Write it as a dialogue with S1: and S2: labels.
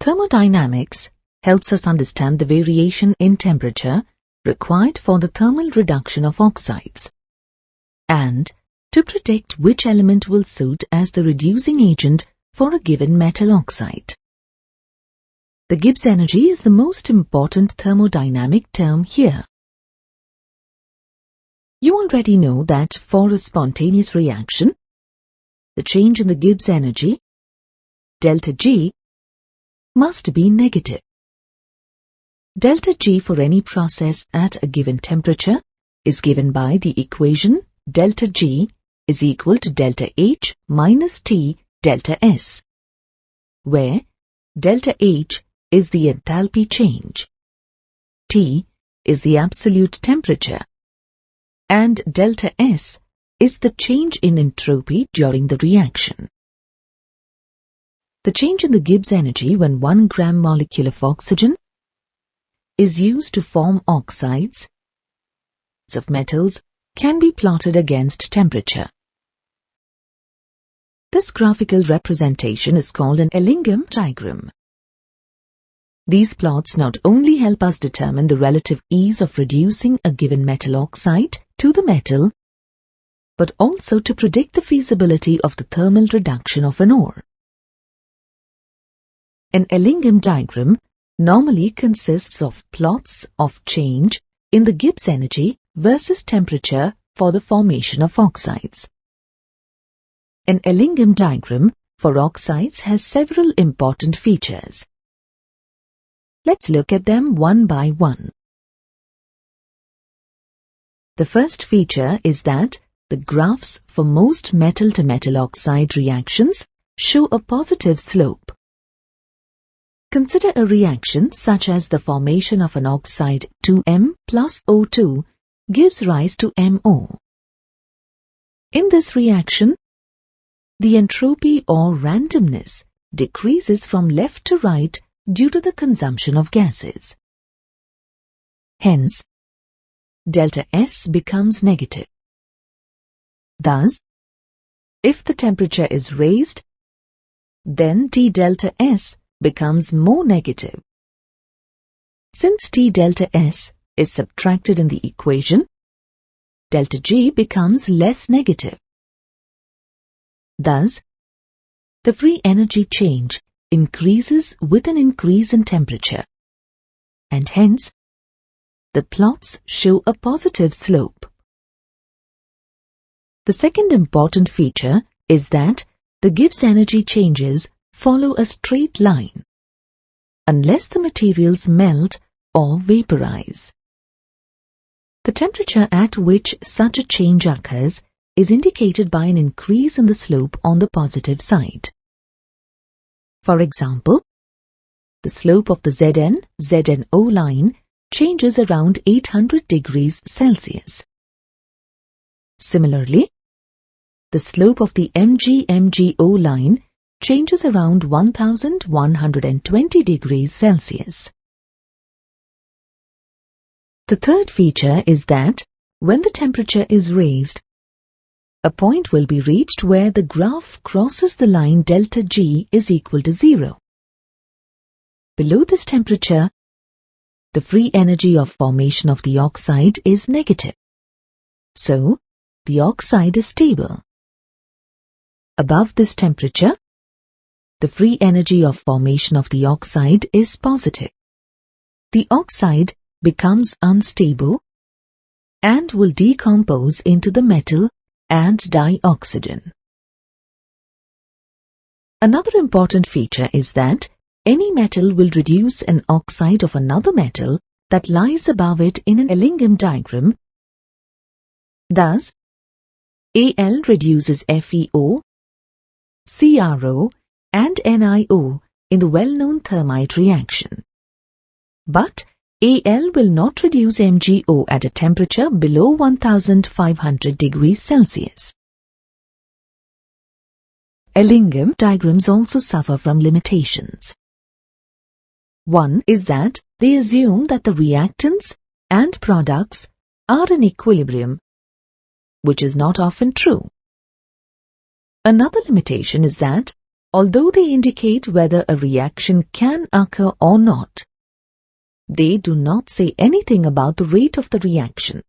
S1: Thermodynamics helps us understand the variation in temperature required for the thermal reduction of oxides, and to predict which element will suit as the reducing agent for a given metal oxide. The Gibbs energy is the most important thermodynamic term here. You already know that for a spontaneous reaction, the change in the Gibbs energy, delta G, must be negative. Delta G for any process at a given temperature is given by the equation delta G is equal to delta H minus T delta S, where delta H is the enthalpy change, T is the absolute temperature, and delta S is the change in entropy during the reaction. The change in the Gibbs energy when 1 gram molecule of oxygen is used to form oxides of metals can be plotted against temperature. This graphical representation is called an Ellingham diagram. These plots not only help us determine the relative ease of reducing a given metal oxide to the metal, but also to predict the feasibility of the thermal reduction of an ore. An Ellingham diagram normally consists of plots of change in the Gibbs energy versus temperature for the formation of oxides. An Ellingham diagram for oxides has several important features. Let's look at them one by one. The first feature is that the graphs for most metal-to-metal oxide reactions show a positive slope. Consider a reaction such as the formation of an oxide 2M plus O2 gives rise to MO. In this reaction, the entropy or randomness decreases from left to right due to the consumption of gases. Hence, delta S becomes negative. Thus, if the temperature is raised, then T delta S becomes more negative. Since T delta S is subtracted in the equation, delta G becomes less negative. Thus, the free energy change increases with an increase in temperature, and hence, the plots show a positive slope. The second important feature is that the Gibbs energy changes follow a straight line, unless the materials melt or vaporize. The temperature at which such a change occurs is indicated by an increase in the slope on the positive side. For example, the slope of the ZN-ZNO line changes around 800 degrees Celsius. Similarly, the slope of the MG-MGO line changes around 1120 degrees Celsius. The third feature is that when the temperature is raised, a point will be reached where the graph crosses the line delta G is equal to 0. Below this temperature, the free energy of formation of the oxide is negative. So, the oxide is stable. Above this temperature, the free energy of formation of the oxide is positive. The oxide becomes unstable and will decompose into the metal and dioxygen. Another important feature is that any metal will reduce an oxide of another metal that lies above it in an Ellingham diagram. Thus, Al reduces FeO, CrO, and NiO in the well-known thermite reaction. But Al will not reduce MgO at a temperature below 1500 degrees Celsius. Ellingham diagrams also suffer from limitations. One is that they assume that the reactants and products are in equilibrium, which is not often true. Another limitation is that Although they indicate whether a reaction can occur or not, they do not say anything about the rate of the reaction.